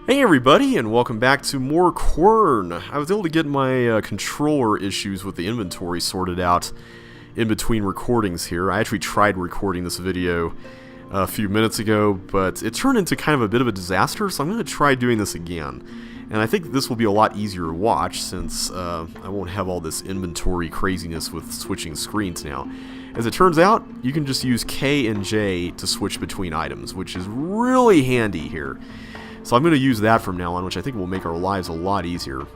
Hey everybody, and welcome back to more Quern. I was able to get my controller issues with the inventory sorted out in between recordings here. I actually tried recording this video a few minutes ago, but it turned into kind of a bit of a disaster, so I'm going to try doing this again. And I think this will be a lot easier to watch since I won't have all this inventory craziness with switching screens now. As it turns out, you can just use K and J to switch between items, which is really handy here. So I'm going to use that from now on, which I think will make our lives a lot easier.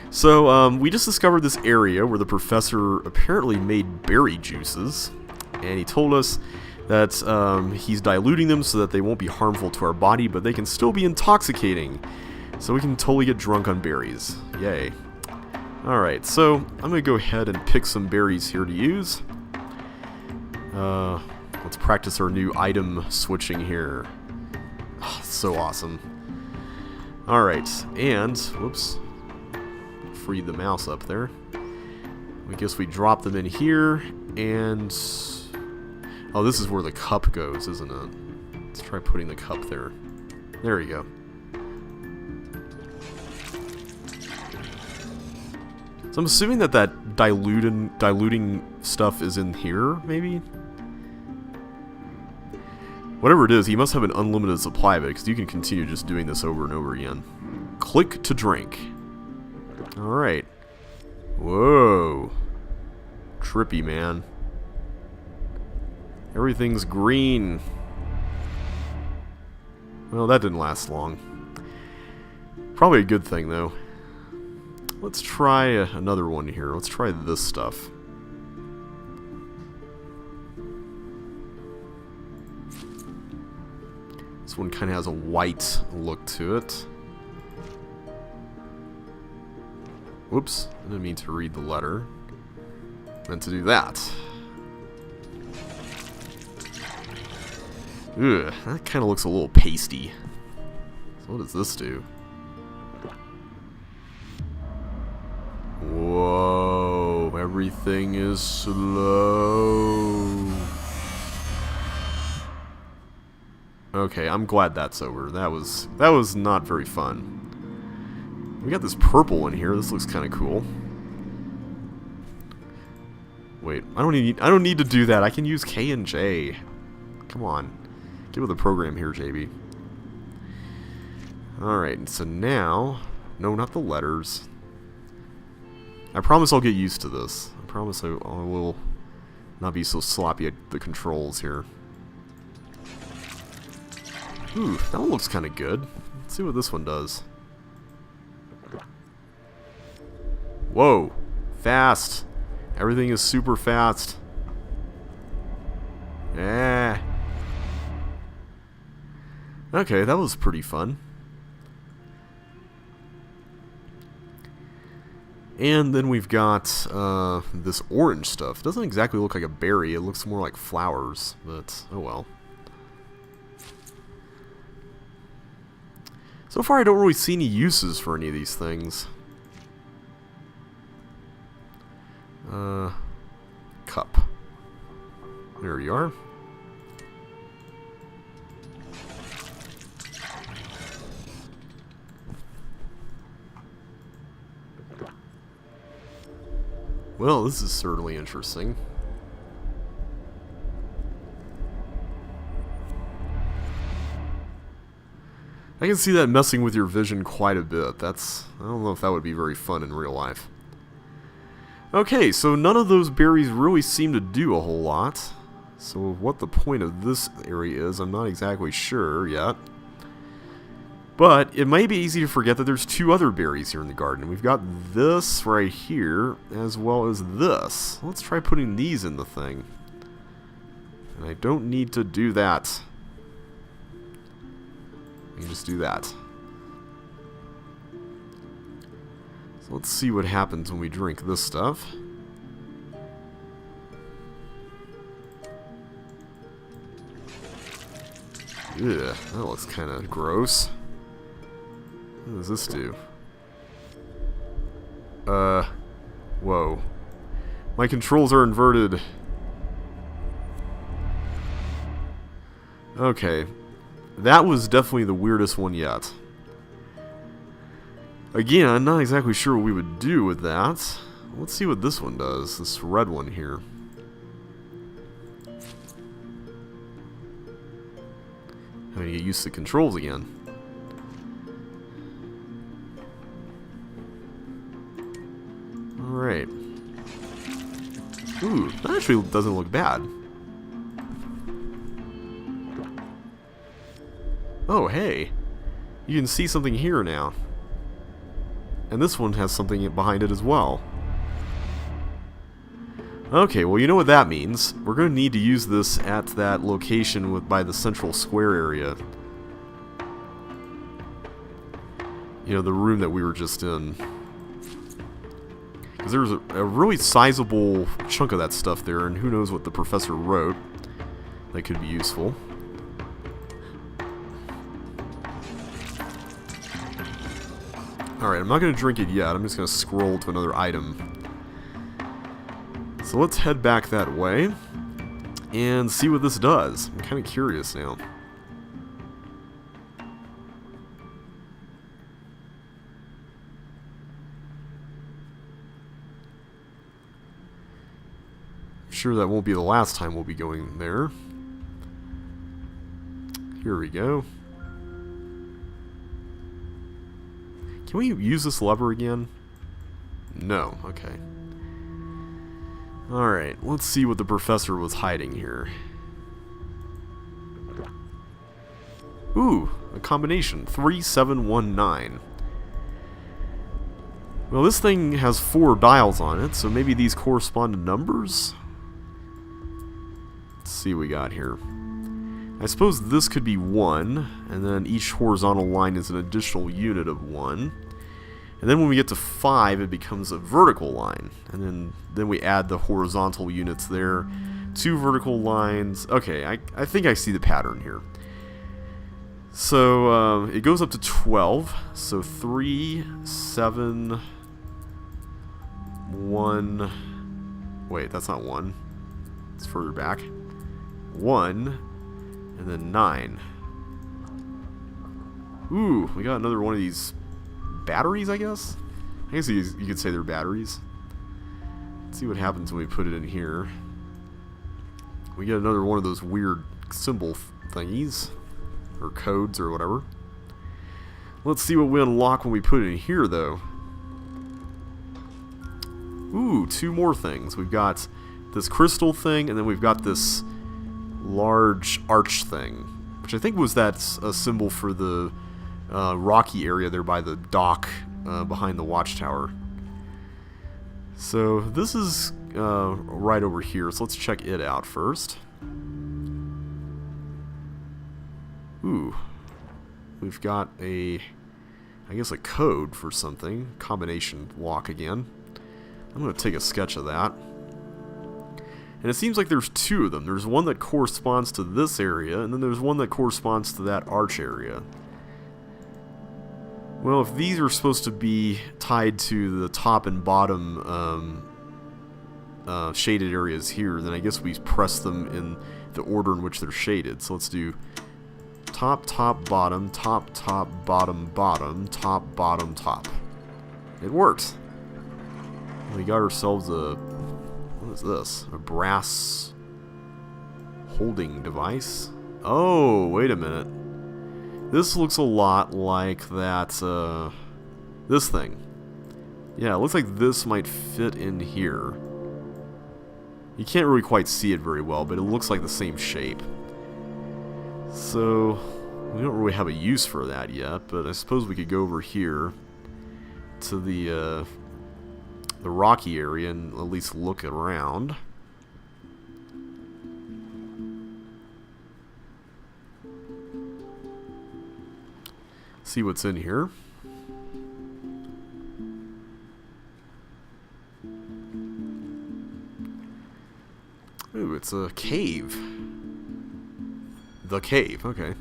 So we just discovered this area where the professor apparently made berry juices, and he told us that he's diluting them so that they won't be harmful to our body, but they can still be intoxicating. So we can totally get drunk on berries. Yay. Alright, so I'm going to go ahead and pick some berries here to use. Let's practice our new item switching here. Oh, so awesome. Alright, and, whoops, freed the mouse up there. I guess we drop them in here, and, oh, this is where the cup goes, isn't it? Let's try putting the cup there. There we go. So I'm assuming that diluting stuff is in here, maybe? Whatever it is, he must have an unlimited supply of it, because you can continue just doing this over and over again. Click to drink. Alright. Whoa. Trippy, man. Everything's green. Well, that didn't last long. Probably a good thing, though. Let's try another one here. Let's try this stuff. This one kind of has a white look to it. Whoops, I didn't mean to read the letter. Meant to do that. Ugh, that kind of looks a little pasty. So what does this do? Whoa, everything is slow. Okay, I'm glad that's over. That was not very fun. We got this purple in here. This looks kind of cool. Wait, I don't need to do that. I can use K and J. Come on. Get with the program here, JB. Alright, so now, no, not the letters. I promise I'll get used to this. I promise I will not be so sloppy at the controls here. Ooh, that one looks kind of good. Let's see what this one does. Whoa. Fast. Everything is super fast. Yeah. Okay, that was pretty fun. And then we've got this orange stuff. It doesn't exactly look like a berry. It looks more like flowers, but oh well. So far, I don't really see any uses for any of these things. Cup. There you are. Well, this is certainly interesting. I can see that messing with your vision quite a bit. I don't know if that would be very fun in real life. Okay, so none of those berries really seem to do a whole lot. So what the point of this area is, I'm not exactly sure yet. But it may be easy to forget that there's two other berries here in the garden. We've got this right here, as well as this. Let's try putting these in the thing. And I don't need to do that. I can just do that. So let's see what happens when we drink this stuff. Ugh, that looks kind of gross. What does this do? Whoa. My controls are inverted. Okay. That was definitely the weirdest one yet. Again, not exactly sure what we would do with that. Let's see what this one does, this red one here. I'm gonna get used to the controls again. Alright. Ooh, that actually doesn't look bad. Oh, hey. You can see something here now. And this one has something behind it as well. Okay, well, you know what that means. We're going to need to use this at that location by the central square area. You know, the room that we were just in. Because there was a really sizable chunk of that stuff there, and who knows what the professor wrote. That could be useful. Alright, I'm not going to drink it yet. I'm just going to scroll to another item. So let's head back that way and see what this does. I'm kind of curious now. I'm sure that won't be the last time we'll be going there. Here we go. Can we use this lever again? No, okay. Alright, let's see what the professor was hiding here. Ooh, a combination. 3719. Well, this thing has 4 dials on it, so maybe these correspond to numbers? Let's see what we got here. I suppose this could be 1, and then each horizontal line is an additional unit of 1. And then when we get to 5, it becomes a vertical line. And then we add the horizontal units there. 2 vertical lines. Okay, I think I see the pattern here. So it goes up to 12. So 3, 7, 1. Wait, that's not 1. It's further back. 1, and then 9. Ooh, we got another one of these batteries, I guess? I guess you could say they're batteries. Let's see what happens when we put it in here. We get another one of those weird symbol thingies. Or codes, or whatever. Let's see what we unlock when we put it in here, though. Ooh, 2 more things. We've got this crystal thing, and then we've got this large arch thing. Which I think was that a symbol for the rocky area there by the dock behind the watchtower. So this is right over here, so let's check it out first. Ooh, we've got I guess a code for something. Combination lock again. I'm going to take a sketch of that. And it seems like there's 2 of them. There's one that corresponds to this area, and then there's one that corresponds to that arch area. Well, if these are supposed to be tied to the top and bottom shaded areas here, then I guess we press them in the order in which they're shaded. So let's do top, top, bottom, top, top, bottom, bottom, top, bottom, top. It worked. We got ourselves a... what is this? A brass holding device? Oh, wait a minute. This looks a lot like that, this thing. Yeah, it looks like this might fit in here. You can't really quite see it very well, but it looks like the same shape. So, we don't really have a use for that yet, but I suppose we could go over here to the rocky area and at least look around. See what's in here. Ooh, it's a cave. The cave, okay.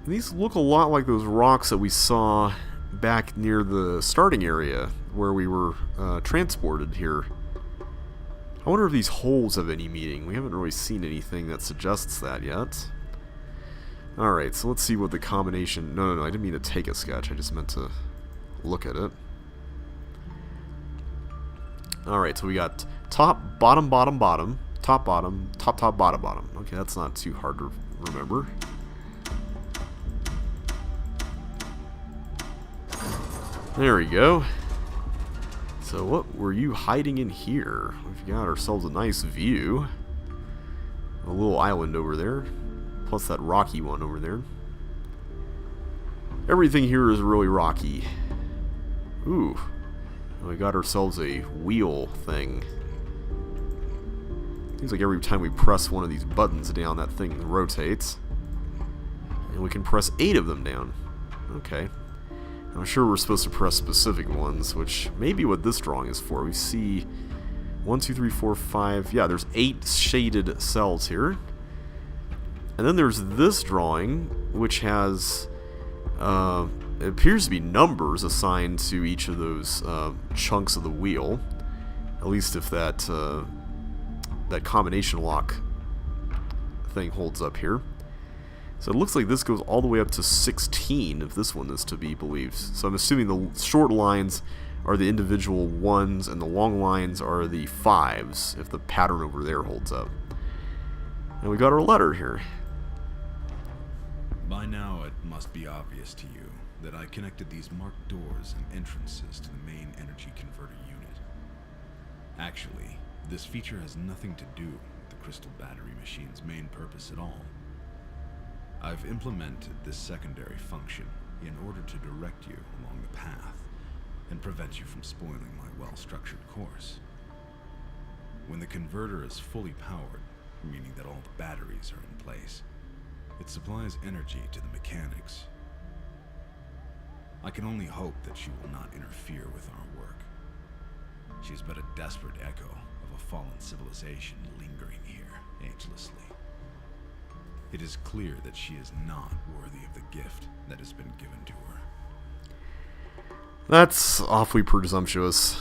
These look a lot like those rocks that we saw back near the starting area where we were transported here. I wonder if these holes have any meaning. We haven't really seen anything that suggests that yet. Alright, so let's see what the combination... No, I didn't mean to take a sketch. I just meant to look at it. Alright, so we got top, bottom, bottom, bottom, top, bottom, top, top, bottom, bottom. Okay, that's not too hard to remember. There we go. So what were you hiding in here? We've got ourselves a nice view. A little island over there. Plus that rocky one over there. Everything here is really rocky. Ooh. We got ourselves a wheel thing. Seems like every time we press one of these buttons down, that thing rotates. And we can press 8 of them down. Okay. I'm sure we're supposed to press specific ones, which may be what this drawing is for. We see 1, 2, 3, 4, 5. Yeah, there's 8 shaded cells here. And then there's this drawing, which has, it appears to be numbers assigned to each of those chunks of the wheel. At least if that, that combination lock thing holds up here. So it looks like this goes all the way up to 16, if this one is to be believed. So I'm assuming the short lines are the individual 1s, and the long lines are the 5s, if the pattern over there holds up. And we got our letter here. By now, it must be obvious to you that I connected these marked doors and entrances to the main energy converter unit. Actually, this feature has nothing to do with the crystal battery machine's main purpose at all. I've implemented this secondary function in order to direct you along the path and prevent you from spoiling my well-structured course. When the converter is fully powered, meaning that all the batteries are in place, it supplies energy to the mechanics. I can only hope that she will not interfere with our work. She is but a desperate echo of a fallen civilization lingering here agelessly. It is clear that she is not worthy of the gift that has been given to her. That's awfully presumptuous.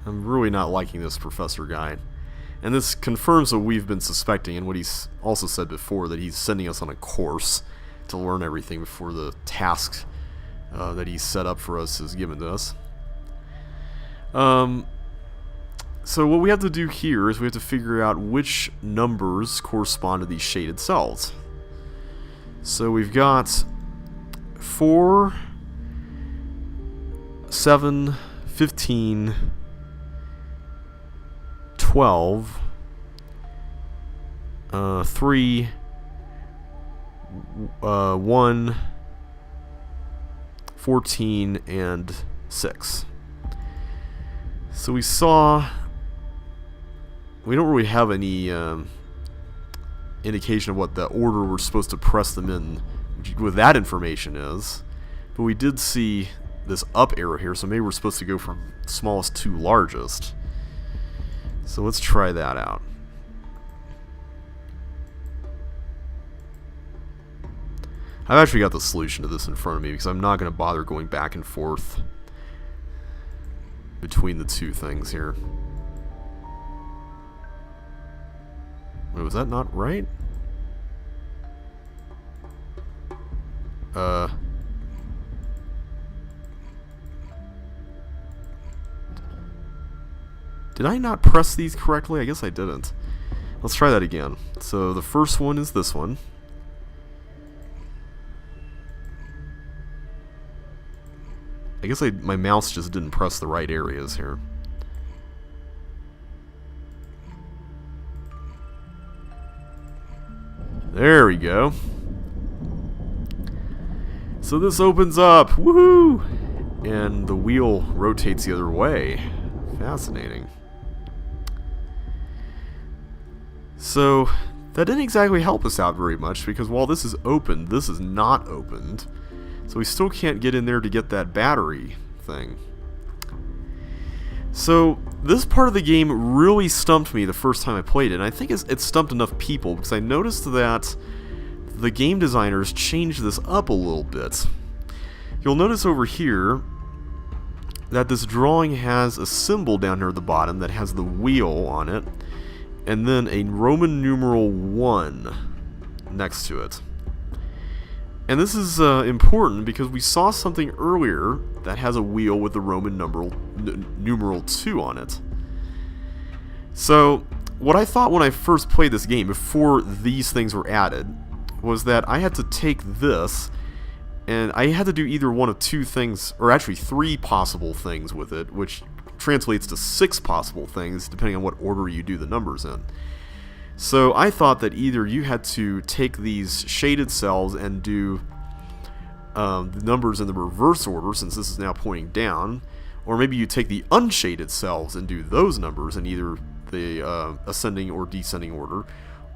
I'm really not liking this professor guy. And this confirms what we've been suspecting and what he's also said before, that he's sending us on a course to learn everything before the task that he's set up for us is given to us. So what we have to do here is we have to figure out which numbers correspond to these shaded cells. So we've got 4, 7, 15, 12, 3, 1, 14, and 6. So we saw... We don't really have any indication of what the order we're supposed to press them in with that information is. But we did see this up arrow here, so maybe we're supposed to go from smallest to largest. So let's try that out. I've actually got the solution to this in front of me because I'm not going to bother going back and forth between the two things here. Wait, was that not right? Did I not press these correctly? I guess I didn't. Let's try that again. So the first one is this one. I guess my mouse just didn't press the right areas here. There we go. So this opens up. Woohoo! And the wheel rotates the other way. Fascinating. So that didn't exactly help us out very much, because while this is opened, this is not opened. So we still can't get in there to get that battery thing. So this part of the game really stumped me the first time I played it, and I think it stumped enough people, because I noticed that the game designers changed this up a little bit. You'll notice over here that this drawing has a symbol down here at the bottom that has the wheel on it, and then a Roman numeral 1 next to it. And this is important because we saw something earlier that has a wheel with the Roman numeral 2 on it. So, what I thought when I first played this game, before these things were added, was that I had to take this, and I had to do either one of two things, or actually 3 possible things with it, which translates to 6 possible things, depending on what order you do the numbers in. So I thought that either you had to take these shaded cells and do the numbers in the reverse order, since this is now pointing down, or maybe you take the unshaded cells and do those numbers in either the ascending or descending order,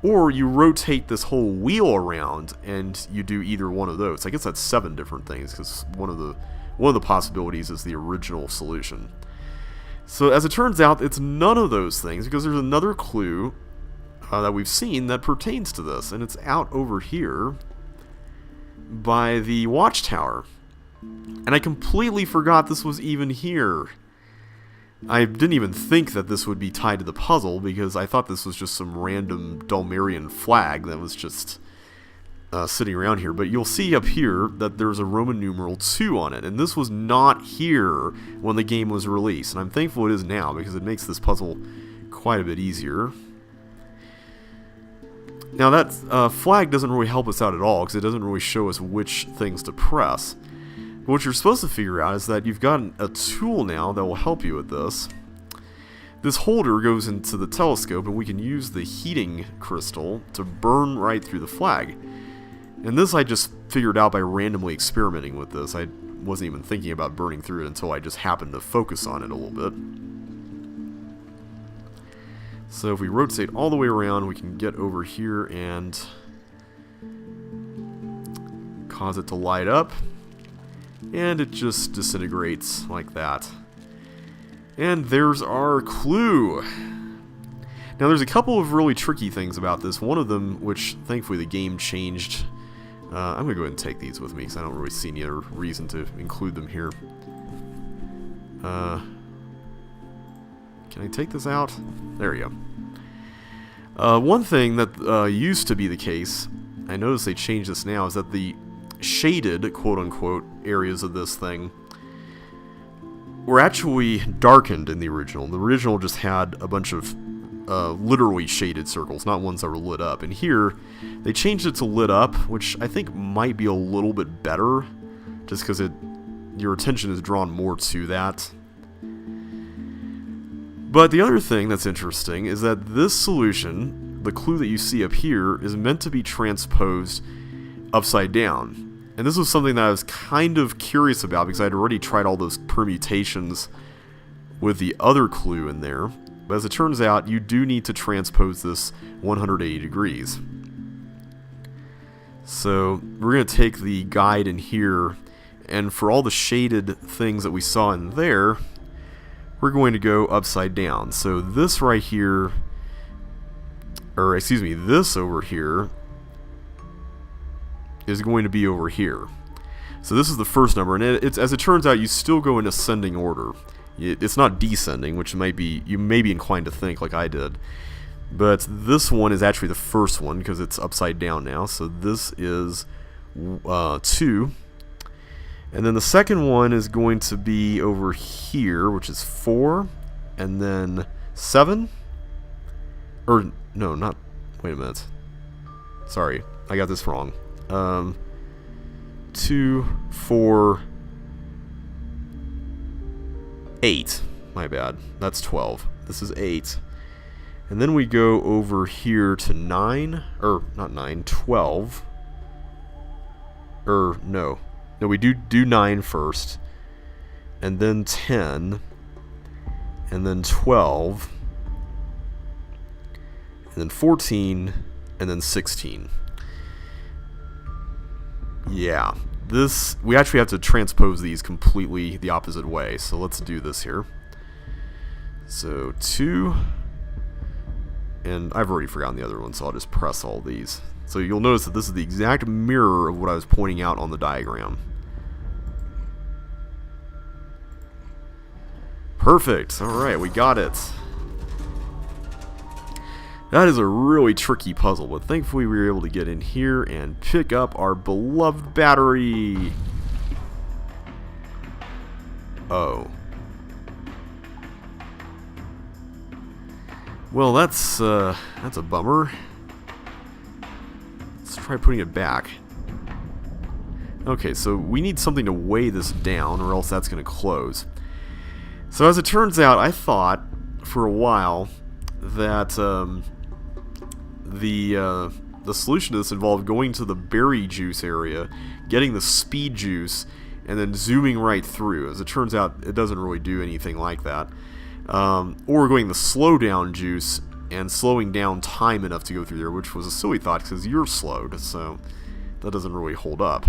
or you rotate this whole wheel around and you do either one of those. I guess that's 7 different things, because one of the possibilities is the original solution. So as it turns out, it's none of those things, because there's another clue that we've seen that pertains to this, and it's out over here by the watchtower. And I completely forgot this was even here. I didn't even think that this would be tied to the puzzle, because I thought this was just some random Dulmerian flag that was just sitting around here. But you'll see up here that there's a Roman numeral 2 on it, and this was not here when the game was released. And I'm thankful it is now, because it makes this puzzle quite a bit easier. Now that flag doesn't really help us out at all, because it doesn't really show us which things to press. But what you're supposed to figure out is that you've got a tool now that will help you with this. This holder goes into the telescope, and we can use the heating crystal to burn right through the flag. And this I just figured out by randomly experimenting with this. I wasn't even thinking about burning through it until I just happened to focus on it a little bit. So if we rotate all the way around, we can get over here and cause it to light up. And it just disintegrates like that. And there's our clue. Now there's a couple of really tricky things about this. One of them, which thankfully the game changed. I'm going to go ahead and take these with me, because I don't really see any other reason to include them here. Can I take this out? There we go. One thing that used to be the case, I notice they changed this now, is that the shaded, quote-unquote, areas of this thing were actually darkened in the original. The original just had a bunch of literally shaded circles, not ones that were lit up. And here, they changed it to lit up, which I think might be a little bit better, just because your attention is drawn more to that. But the other thing that's interesting is that this solution, the clue that you see up here, is meant to be transposed upside down. And this was something that I was kind of curious about, because I'd already tried all those permutations with the other clue in there. But as it turns out, you do need to transpose this 180 degrees. So we're going to take the guide in here, and for all the shaded things that we saw in there, we're going to go upside down. So this right here, or excuse me, this over here is going to be over here. So this is the first number, and it's, as it turns out, you still go in ascending order. It's not descending, which you may be inclined to think like I did. But this one is actually the first one, because it's upside down now. So this is 2. And then the second one is going to be over here, which is 4. And then 7. Or, no, not... Wait a minute. Sorry, I got this wrong. 2, 4... 8. My bad. That's 12. This is 8. And then we go over here to 9. Or, not 9, 12. No, we do 9 first. And then 10. And then 12. And then 14. And then 16. Yeah. We actually have to transpose these completely the opposite way, so let's do this here. So 2, and I've already forgotten the other one, so I'll just press all these. So you'll notice that this is the exact mirror of what I was pointing out on the diagram. Perfect, alright, we got it. That is a really tricky puzzle, but thankfully we were able to get in here and pick up our beloved battery. Oh. Well, that's a bummer. Let's try putting it back. Okay, so we need something to weigh this down, or else that's going to close. So as it turns out, I thought for a while that the solution to this involved going to the berry juice area, getting the speed juice, and then zooming right through. As it turns out, it doesn't really do anything like that. Or going the slow down juice and slowing down time enough to go through there, which was a silly thought because you're slowed, so that doesn't really hold up.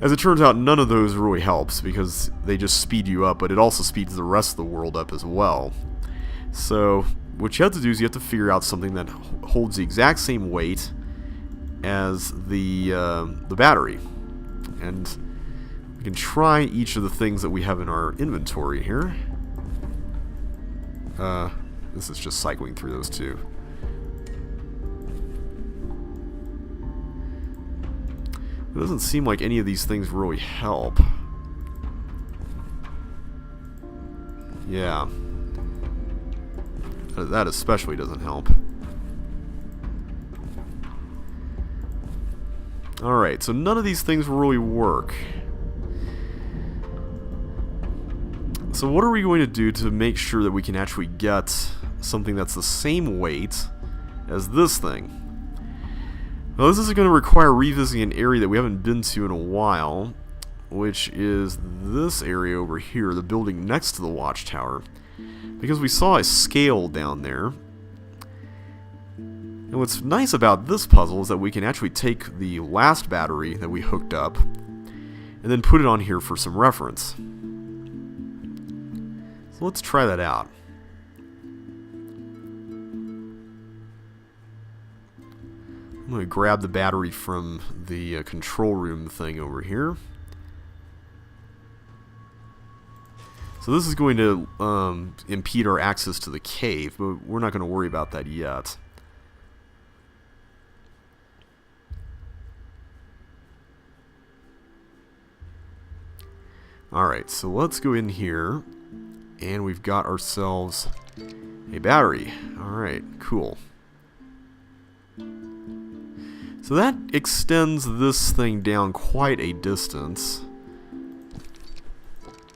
As it turns out, none of those really helps because they just speed you up, but it also speeds the rest of the world up as well. So what you have to do is you have to figure out something that holds the exact same weight as the battery. And we can try each of the things that we have in our inventory here. This is just cycling through those two. It doesn't seem like any of these things really help. Yeah. That especially doesn't help. Alright, so none of these things really work. So what are we going to do to make sure that we can actually get something that's the same weight as this thing? Well, this is going to require revisiting an area that we haven't been to in a while, which is this area over here, the building next to the watchtower. Because we saw a scale down there. And what's nice about this puzzle is that we can actually take the last battery that we hooked up and then put it on here for some reference. So let's try that out. I'm going to grab the battery from the control room thing over here. So this is going to impede our access to the cave, but we're not going to worry about that yet. Alright, so let's go in here, and we've got ourselves a battery. Alright, cool. So that extends this thing down quite a distance.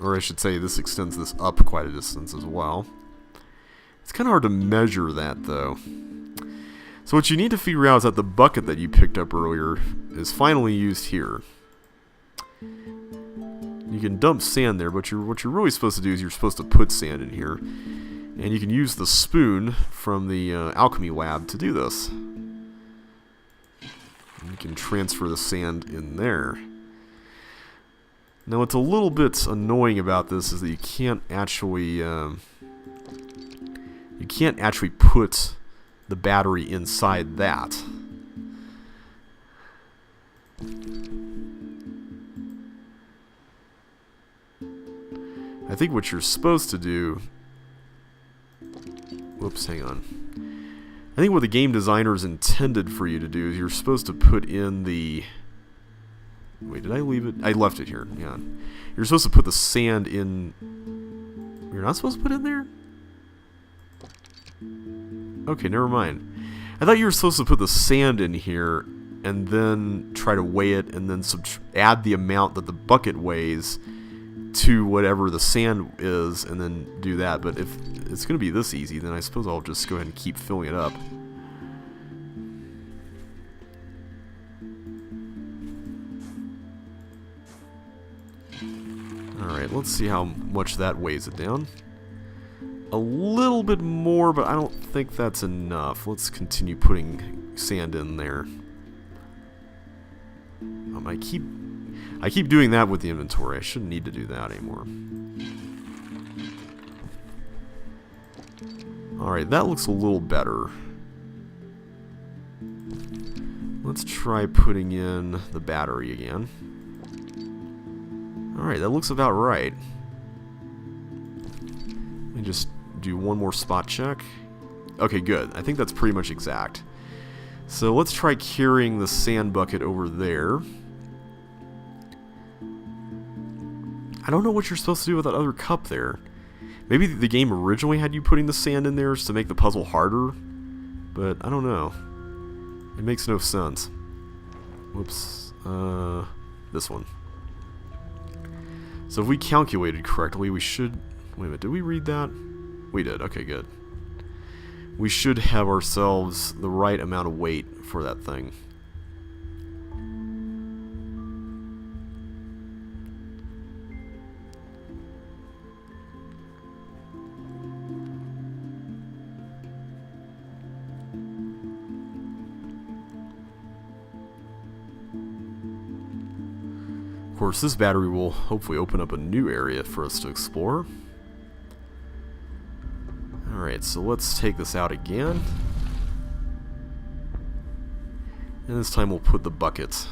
Or I should say, this extends this up quite a distance as well. It's kind of hard to measure that, though. So what you need to figure out is that the bucket that you picked up earlier is finally used here. You can dump sand there, but what you're really supposed to do is you're supposed to put sand in here. And you can use the spoon from the alchemy lab to do this. You can transfer the sand in there. Now what's a little bit annoying about this is that you can't actually put the battery inside that. I think what you're supposed to do... Whoops, hang on. I think what the game designers intended for you to do is you're supposed to put in the... Wait, did I leave it? I left it here, yeah. You're supposed to put the sand in... You're not supposed to put it in there? Okay, never mind. I thought you were supposed to put the sand in here and then try to weigh it and then add the amount that the bucket weighs to whatever the sand is and then do that. But if it's going to be this easy, then I suppose I'll just go ahead and keep filling it up. Alright, let's see how much that weighs it down. A little bit more, but I don't think that's enough. Let's continue putting sand in there. I keep doing that with the inventory. I shouldn't need to do that anymore. Alright, that looks a little better. Let's try putting in the battery again. Alright, that looks about right. Let me just do one more spot check. Okay, good. I think that's pretty much exact. So let's try carrying the sand bucket over there. I don't know what you're supposed to do with that other cup there. Maybe the game originally had you putting the sand in there to make the puzzle harder, but I don't know. It makes no sense. Whoops. This one. So if we calculated correctly, we should... Wait a minute, did we read that? We did, okay, good. We should have ourselves the right amount of weight for that thing. Of course, this battery will hopefully open up a new area for us to explore. Alright, so let's take this out again. And this time we'll put the bucket.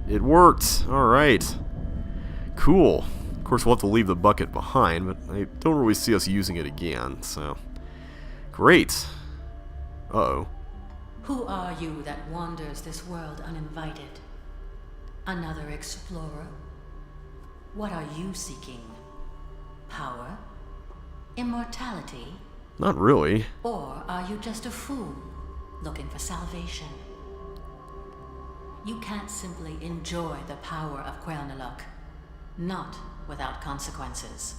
It worked! Alright. Cool. Of course, we'll have to leave the bucket behind, but I don't really see us using it again, so... Great! Uh-oh. Who are you that wanders this world uninvited? Another explorer? What are you seeking? Power? Immortality? Not really. Or are you just a fool, looking for salvation? You can't simply enjoy the power of Quern, not without consequences.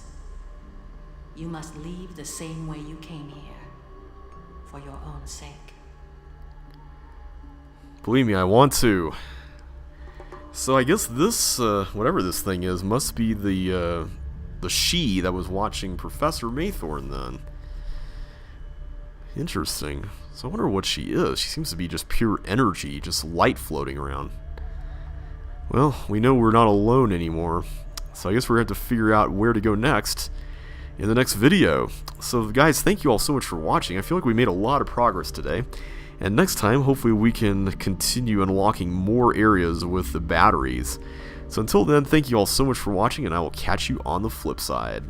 You must leave the same way you came here, for your own sake. Believe me, I want to. So I guess this, whatever this thing is, must be the she that was watching Professor Maythorne then. Interesting. So I wonder what she is. She seems to be just pure energy, just light floating around. Well, we know we're not alone anymore. So I guess we're going to have to figure out where to go next in the next video. So guys, thank you all so much for watching. I feel like we made a lot of progress today. And next time, hopefully we can continue unlocking more areas with the batteries. So until then, thank you all so much for watching, and I will catch you on the flip side.